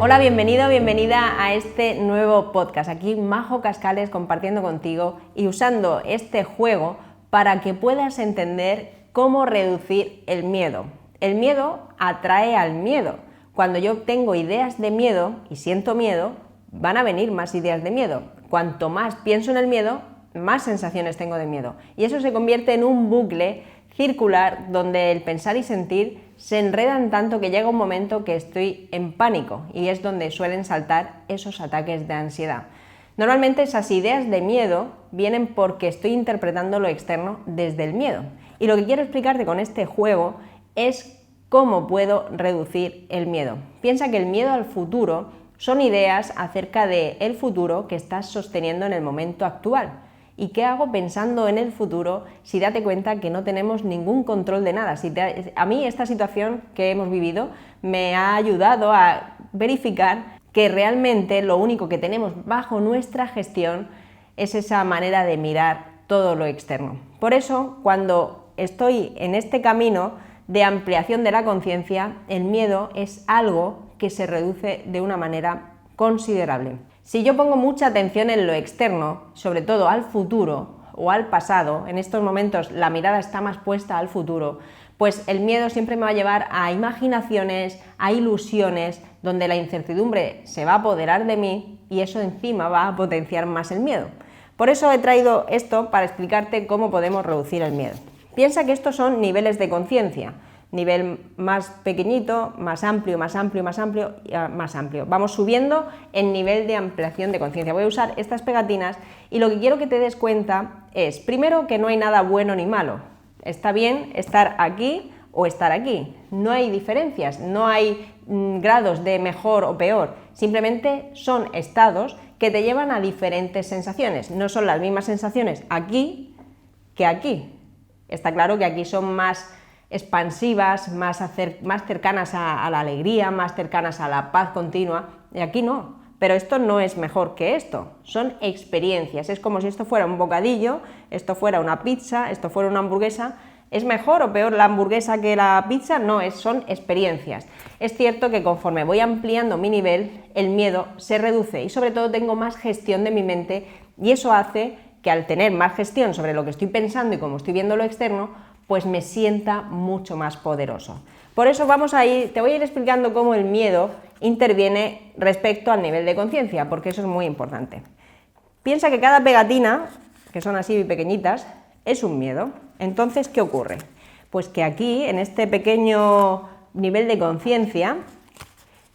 Hola, bienvenido, bienvenida a este nuevo podcast. Aquí Majo Cascales compartiendo contigo y usando este juego para que puedas entender cómo reducir el miedo. El miedo atrae al miedo. Cuando yo tengo ideas de miedo y siento miedo, van a venir más ideas de miedo. Cuanto más pienso en el miedo, más sensaciones tengo de miedo. Y eso se convierte en un bucle circular donde el pensar y sentir se enredan tanto que llega un momento que estoy en pánico y es donde suelen saltar esos ataques de ansiedad. Normalmente esas ideas de miedo vienen porque estoy interpretando lo externo desde el miedo. Y lo que quiero explicarte con este juego es cómo puedo reducir el miedo. Piensa que el miedo al futuro son ideas acerca del futuro que estás sosteniendo en el momento actual. ¿Y qué hago pensando en el futuro si date cuenta que no tenemos ningún control de nada? A mí esta situación que hemos vivido me ha ayudado a verificar que realmente lo único que tenemos bajo nuestra gestión es esa manera de mirar todo lo externo. Por eso, cuando estoy en este camino de ampliación de la conciencia, el miedo es algo que se reduce de una manera considerable. Si yo pongo mucha atención en lo externo, sobre todo al futuro o al pasado, en estos momentos la mirada está más puesta al futuro, pues el miedo siempre me va a llevar a imaginaciones, a ilusiones, donde la incertidumbre se va a apoderar de mí y eso encima va a potenciar más el miedo. Por eso he traído esto para explicarte cómo podemos reducir el miedo. Piensa que estos son niveles de conciencia. Nivel más pequeñito, más amplio, más amplio, más amplio, más amplio. Vamos subiendo en nivel de ampliación de conciencia. Voy a usar estas pegatinas y lo que quiero que te des cuenta es, primero, que no hay nada bueno ni malo. Está bien estar aquí o estar aquí. No hay diferencias, no hay grados de mejor o peor. Simplemente son estados que te llevan a diferentes sensaciones. No son las mismas sensaciones aquí que aquí. Está claro que aquí son más expansivas, más cercanas a la alegría, más cercanas a la paz continua, y aquí no. Pero esto no es mejor que esto, son experiencias. Es como si esto fuera un bocadillo, esto fuera una pizza, esto fuera una hamburguesa. ¿Es mejor o peor la hamburguesa que la pizza? No, son experiencias. Es cierto que conforme voy ampliando mi nivel, el miedo se reduce y sobre todo tengo más gestión de mi mente y eso hace que al tener más gestión sobre lo que estoy pensando y cómo estoy viendo lo externo, pues me sienta mucho más poderoso. Por eso te voy a ir explicando cómo el miedo interviene respecto al nivel de conciencia, porque eso es muy importante. Piensa que cada pegatina, que son así pequeñitas, es un miedo. Entonces, ¿qué ocurre? Pues que aquí, en este pequeño nivel de conciencia,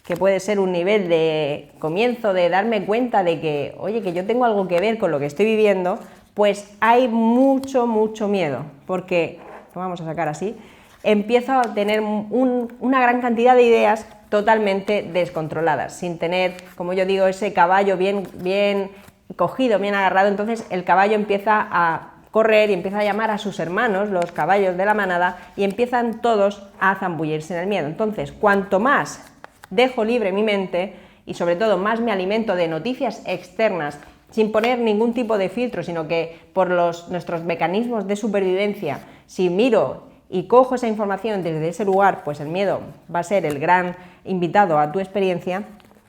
que puede ser un nivel de comienzo de darme cuenta de que, oye, que yo tengo algo que ver con lo que estoy viviendo, pues hay mucho miedo, porque lo vamos a sacar así, empiezo a tener una gran cantidad de ideas totalmente descontroladas, sin tener, como yo digo, ese caballo bien cogido, bien agarrado. Entonces el caballo empieza a correr y empieza a llamar a sus hermanos, los caballos de la manada, y empiezan todos a zambullirse en el miedo. Entonces, cuanto más dejo libre mi mente y sobre todo más me alimento de noticias externas, sin poner ningún tipo de filtro, sino que por nuestros mecanismos de supervivencia, si miro y cojo esa información desde ese lugar, pues el miedo va a ser el gran invitado a tu experiencia,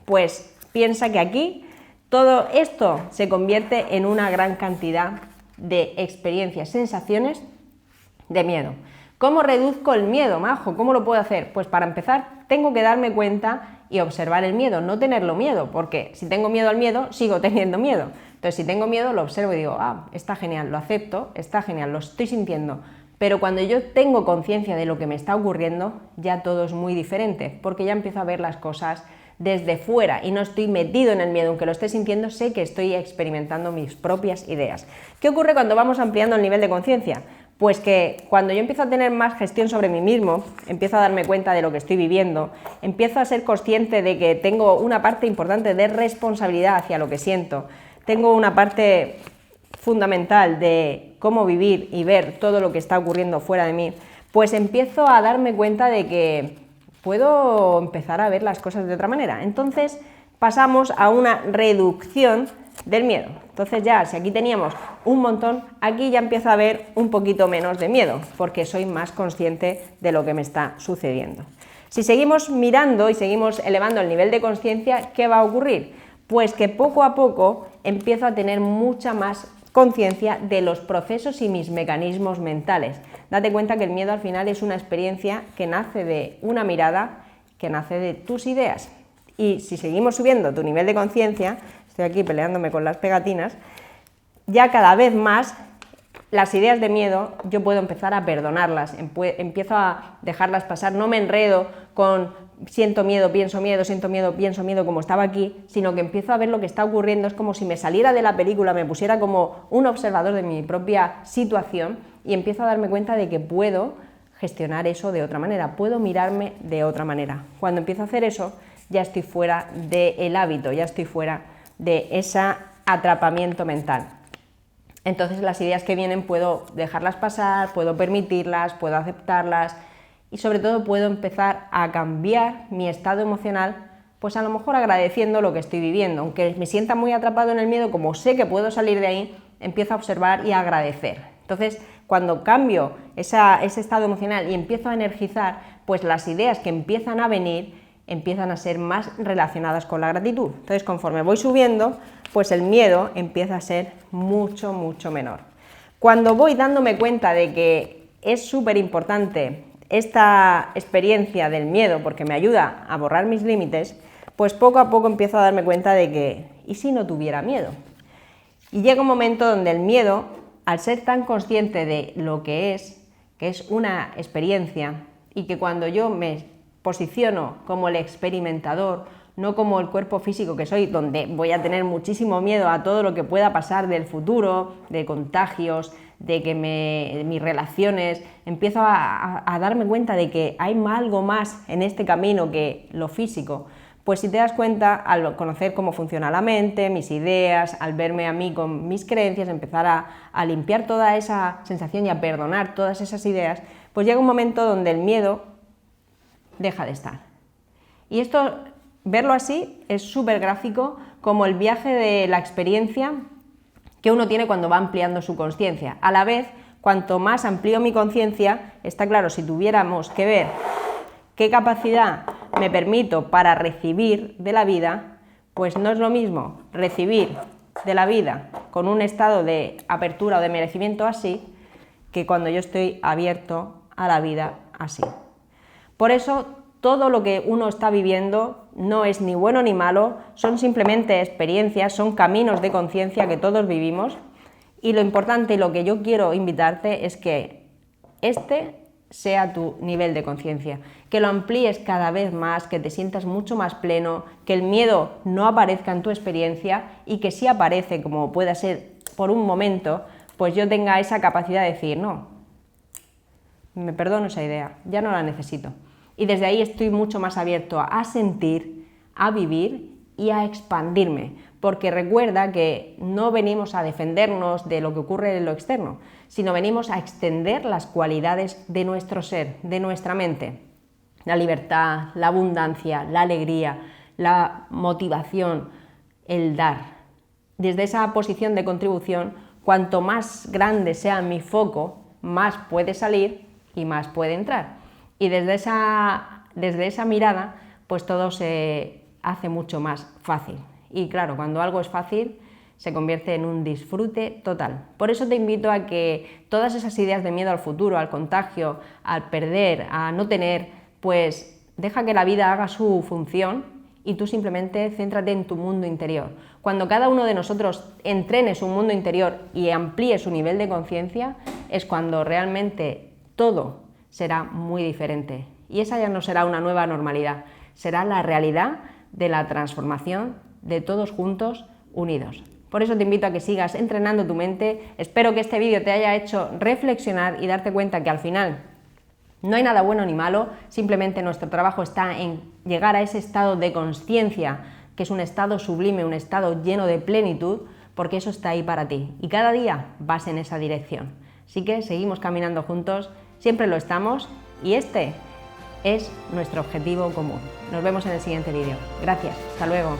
pues piensa que aquí todo esto se convierte en una gran cantidad de experiencias, sensaciones de miedo. ¿Cómo reduzco el miedo, Majo? ¿Cómo lo puedo hacer? Pues para empezar tengo que darme cuenta y observar el miedo, no tenerlo miedo, porque si tengo miedo al miedo, sigo teniendo miedo. Entonces, si tengo miedo, lo observo y digo, está genial, lo acepto, está genial, lo estoy sintiendo. Pero cuando yo tengo conciencia de lo que me está ocurriendo, ya todo es muy diferente, porque ya empiezo a ver las cosas desde fuera y no estoy metido en el miedo. Aunque lo esté sintiendo, sé que estoy experimentando mis propias ideas. ¿Qué ocurre cuando vamos ampliando el nivel de conciencia? Pues que cuando yo empiezo a tener más gestión sobre mí mismo, empiezo a darme cuenta de lo que estoy viviendo, empiezo a ser consciente de que tengo una parte importante de responsabilidad hacia lo que siento, tengo una parte fundamental de cómo vivir y ver todo lo que está ocurriendo fuera de mí, pues empiezo a darme cuenta de que puedo empezar a ver las cosas de otra manera. Entonces pasamos a una reducción del miedo. Entonces ya, si aquí teníamos un montón, aquí ya empiezo a ver un poquito menos de miedo, porque soy más consciente de lo que me está sucediendo. Si seguimos mirando y seguimos elevando el nivel de conciencia, ¿qué va a ocurrir? Pues que poco a poco empiezo a tener mucha más conciencia de los procesos y mis mecanismos mentales. Date cuenta que el miedo al final es una experiencia que nace de una mirada, que nace de tus ideas. Y si seguimos subiendo tu nivel de conciencia, estoy aquí peleándome con las pegatinas, ya cada vez más las ideas de miedo yo puedo empezar a perdonarlas, empiezo a dejarlas pasar, no me enredo con siento miedo, pienso miedo, siento miedo, pienso miedo como estaba aquí, sino que empiezo a ver lo que está ocurriendo, es como si me saliera de la película, me pusiera como un observador de mi propia situación y empiezo a darme cuenta de que puedo gestionar eso de otra manera, puedo mirarme de otra manera. Cuando empiezo a hacer eso, ya estoy fuera del hábito, ya estoy fuera de ese atrapamiento mental. Entonces las ideas que vienen puedo dejarlas pasar, puedo permitirlas, puedo aceptarlas y sobre todo puedo empezar a cambiar mi estado emocional, pues a lo mejor agradeciendo lo que estoy viviendo. Aunque me sienta muy atrapado en el miedo, como sé que puedo salir de ahí, empiezo a observar y a agradecer. Entonces, cuando cambio ese estado emocional y empiezo a energizar, pues las ideas que empiezan a venir empiezan a ser más relacionadas con la gratitud. Entonces, conforme voy subiendo, pues el miedo empieza a ser mucho, mucho menor. Cuando voy dándome cuenta de que es súper importante esta experiencia del miedo, porque me ayuda a borrar mis límites, pues poco a poco empiezo a darme cuenta de que, ¿y si no tuviera miedo? Y llega un momento donde el miedo, al ser tan consciente de lo que es una experiencia, y que cuando yo me posiciono como el experimentador, no como el cuerpo físico que soy, donde voy a tener muchísimo miedo a todo lo que pueda pasar del futuro, de contagios, de que mis relaciones, empiezo a darme cuenta de que hay algo más en este camino que lo físico. Pues si te das cuenta, al conocer cómo funciona la mente, mis ideas, al verme a mí con mis creencias, empezar a limpiar toda esa sensación y a perdonar todas esas ideas, pues llega un momento donde el miedo deja de estar. Y esto, verlo así, es súper gráfico, como el viaje de la experiencia que uno tiene cuando va ampliando su conciencia. A la vez, cuanto más amplío mi conciencia, está claro, si tuviéramos que ver qué capacidad me permito para recibir de la vida, pues no es lo mismo recibir de la vida con un estado de apertura o de merecimiento así, que cuando yo estoy abierto a la vida así. Por eso, todo lo que uno está viviendo no es ni bueno ni malo, son simplemente experiencias, son caminos de conciencia que todos vivimos, y lo importante y lo que yo quiero invitarte es que este sea tu nivel de conciencia, que lo amplíes cada vez más, que te sientas mucho más pleno, que el miedo no aparezca en tu experiencia y que si aparece, como pueda ser por un momento, pues yo tenga esa capacidad de decir, no, me perdono esa idea, ya no la necesito. Y desde ahí estoy mucho más abierto a sentir, a vivir y a expandirme, porque recuerda que no venimos a defendernos de lo que ocurre en lo externo, sino venimos a extender las cualidades de nuestro ser, de nuestra mente. La libertad, la abundancia, la alegría, la motivación, el dar. Desde esa posición de contribución, cuanto más grande sea mi foco, más puede salir y más puede entrar. Y desde esa mirada, pues todo se hace mucho más fácil. Y claro, cuando algo es fácil, se convierte en un disfrute total. Por eso te invito a que todas esas ideas de miedo al futuro, al contagio, al perder, a no tener, pues deja que la vida haga su función y tú simplemente céntrate en tu mundo interior. Cuando cada uno de nosotros entrene su mundo interior y amplíe su nivel de conciencia, es cuando realmente todo será muy diferente. Y esa ya no será una nueva normalidad, será la realidad de la transformación de todos juntos, unidos. Por eso te invito a que sigas entrenando tu mente. Espero que este vídeo te haya hecho reflexionar y darte cuenta que al final no hay nada bueno ni malo, simplemente nuestro trabajo está en llegar a ese estado de consciencia, que es un estado sublime, un estado lleno de plenitud, porque eso está ahí para ti. Y cada día vas en esa dirección. Así que seguimos caminando juntos, siempre lo estamos, y este es nuestro objetivo común. Nos vemos en el siguiente vídeo. Gracias, hasta luego.